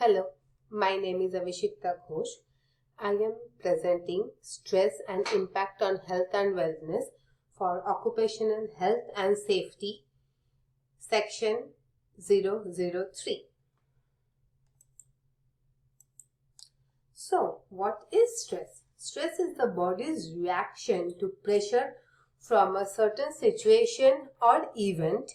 Hello, my name is Avishikta Ghosh. I am presenting stress and impact on health and wellness for occupational health and safety, section 003. So, what is stress? Stress is the body's reaction to pressure from a certain situation or event.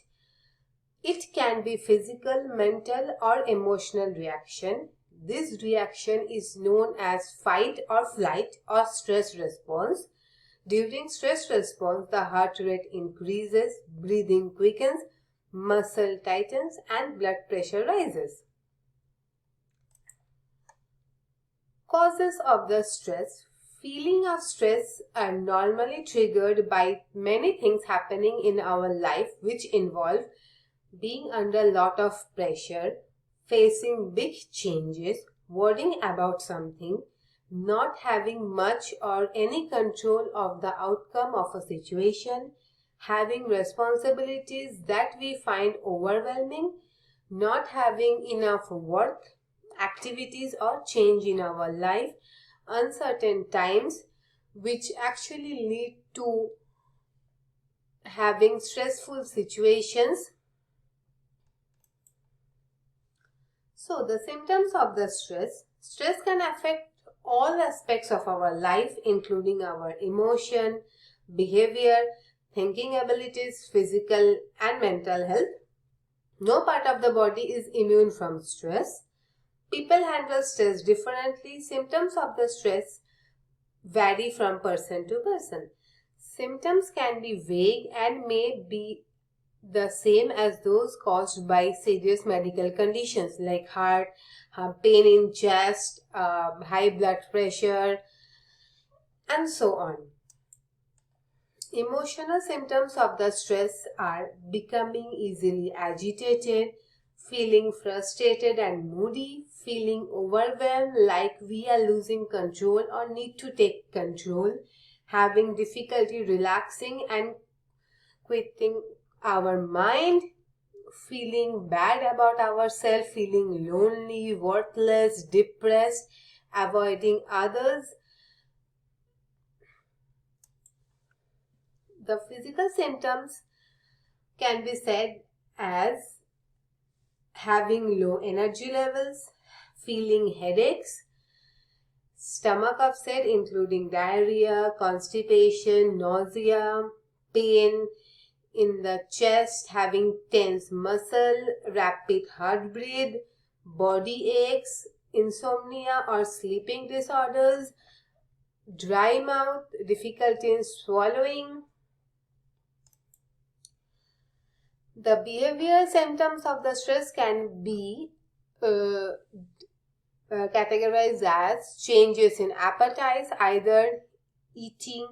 It can be physical, mental, or emotional reaction. This reaction is known as fight or flight or stress response. During stress response, the heart rate increases, breathing quickens, muscle tightens, and blood pressure rises. Causes of the stress. Feeling of stress are normally triggered by many things happening in our life which involve being under a lot of pressure, facing big changes, worrying about something, not having much or any control of the outcome of a situation, having responsibilities that we find overwhelming, not having enough work, activities or change in our life, uncertain times which actually lead to having stressful situations. So the symptoms of the stress. Stress can affect all aspects of our life, including our emotion, behavior, thinking abilities, physical and mental health. No part of the body is immune from stress. People handle stress differently. Symptoms of the stress vary from person to person. Symptoms can be vague and may be the same as those caused by serious medical conditions like heart, pain in chest, high blood pressure, and so on. Emotional symptoms of the stress are becoming easily agitated, feeling frustrated and moody, feeling overwhelmed like we are losing control or need to take control, having difficulty relaxing and quitting our mind, feeling bad about ourselves, feeling lonely, worthless, depressed, avoiding others. The physical symptoms can be said as having low energy levels, feeling headaches, stomach upset including diarrhea, constipation, nausea, pain in the chest, having tense muscle, rapid heartbeat, body aches, insomnia or sleeping disorders, dry mouth, difficulty in swallowing. The behavioral symptoms of the stress can be categorized as changes in appetite, either eating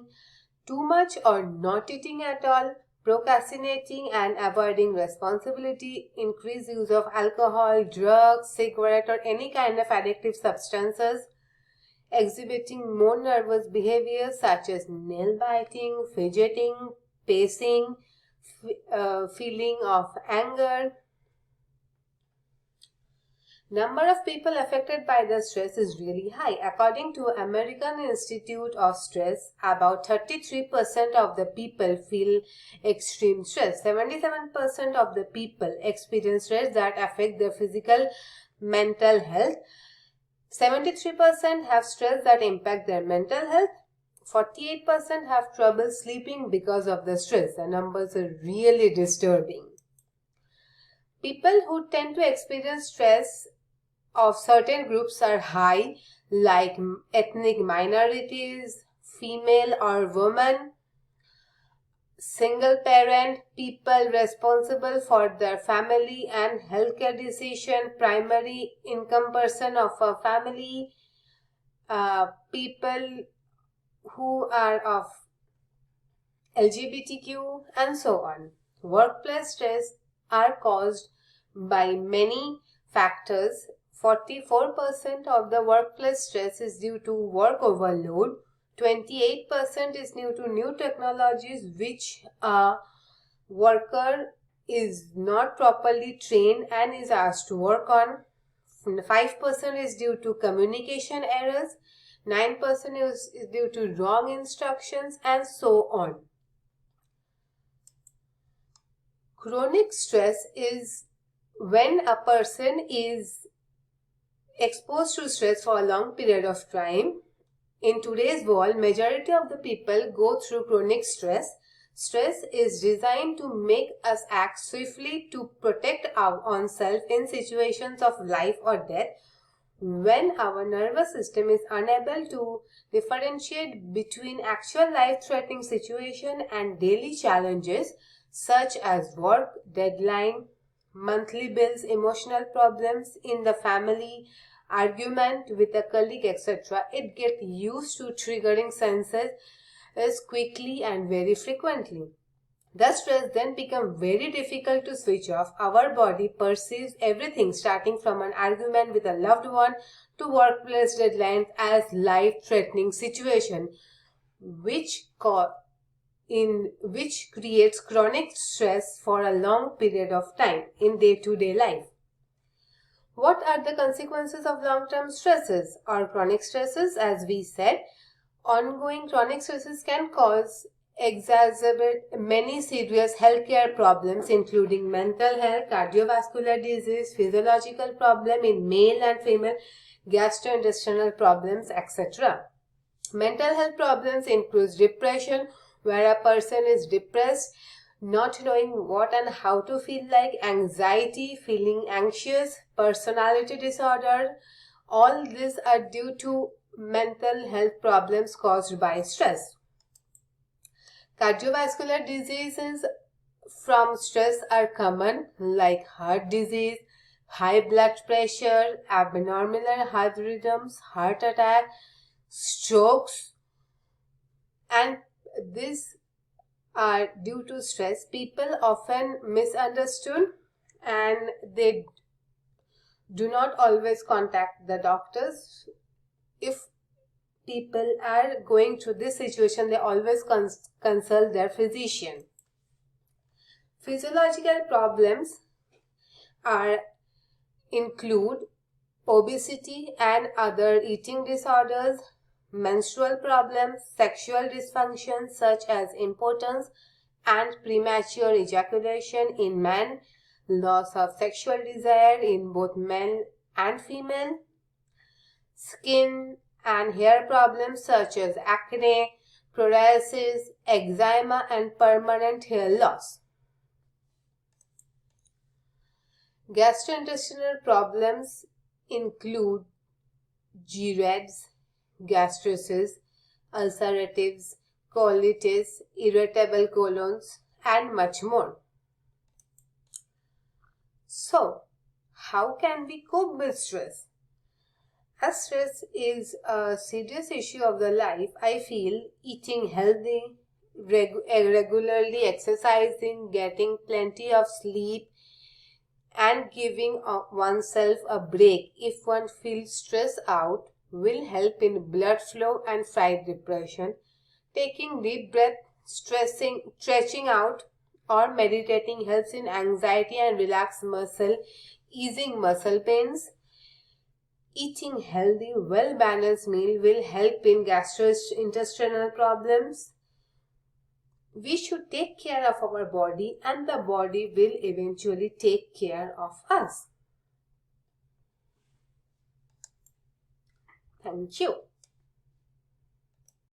too much or not eating at all, procrastinating and avoiding responsibility, increased use of alcohol, drugs, cigarette or any kind of addictive substances, exhibiting more nervous behaviors such as nail biting, fidgeting, pacing, feeling of anger. Number of people affected by the stress is really high. According to American Institute of Stress, about 33% of the people feel extreme stress. 77% of the people experience stress that affect their physical, mental health. 73% have stress that impact their mental health. 48% have trouble sleeping because of the stress. The numbers are really disturbing. People who tend to experience stress of certain groups are high, like ethnic minorities, female or women, single parent, people responsible for their family and healthcare decision, primary income person of a family, people who are of LGBTQ and so on. Workplace stress are caused by many factors. 44% of the workplace stress is due to work overload. 28% is due to new technologies which a worker is not properly trained and is asked to work on. 5% is due to communication errors, 9% is due to wrong instructions, and so on. Chronic stress is when a person is exposed to stress for a long period of time. In today's world, majority of the people go through chronic stress. Stress is designed to make us act swiftly to protect our own self in situations of life or death. When our nervous system is unable to differentiate between actual life-threatening situation and daily challenges such as work, deadline, monthly bills, emotional problems in the family, argument with a colleague, etc., it gets used to triggering senses as quickly and very frequently. The stress then becomes very difficult to switch off. Our body perceives everything starting from an argument with a loved one to workplace deadlines as life-threatening situation, which creates chronic stress for a long period of time in day-to-day life. What are the consequences of long-term stresses or chronic stresses? As we said, ongoing chronic stresses can exacerbate many serious healthcare problems including mental health, cardiovascular disease, physiological problem in male and female, gastrointestinal problems, etc. Mental health problems include depression, where a person is depressed, not knowing what and how to feel like, anxiety, feeling anxious, personality disorder. All these are due to mental health problems caused by stress. Cardiovascular diseases from stress are common like heart disease, high blood pressure, abnormal heart rhythms, heart attack, strokes, and these are due to stress. People often misunderstood and they do not always contact the doctors. If people are going through this situation, they always consult their physician. Physiological problems include obesity and other eating disorders, menstrual problems, sexual dysfunction such as impotence and premature ejaculation in men, loss of sexual desire in both men and female, skin and hair problems such as acne, psoriasis, eczema, and permanent hair loss. Gastrointestinal problems include GERDs, gastritis, ulcerative colitis, irritable colons, and much more. So, how can we cope with stress? As stress is a serious issue of the life, I feel eating healthy, regularly exercising, getting plenty of sleep, and giving oneself a break if one feels stressed out will help in blood flow and fight depression. Taking deep breath, stretching out, or meditating helps in anxiety and relax muscle, easing muscle pains. Eating healthy, well-balanced meal will help in gastrointestinal problems. We should take care of our body and the body will eventually take care of us. Thank you.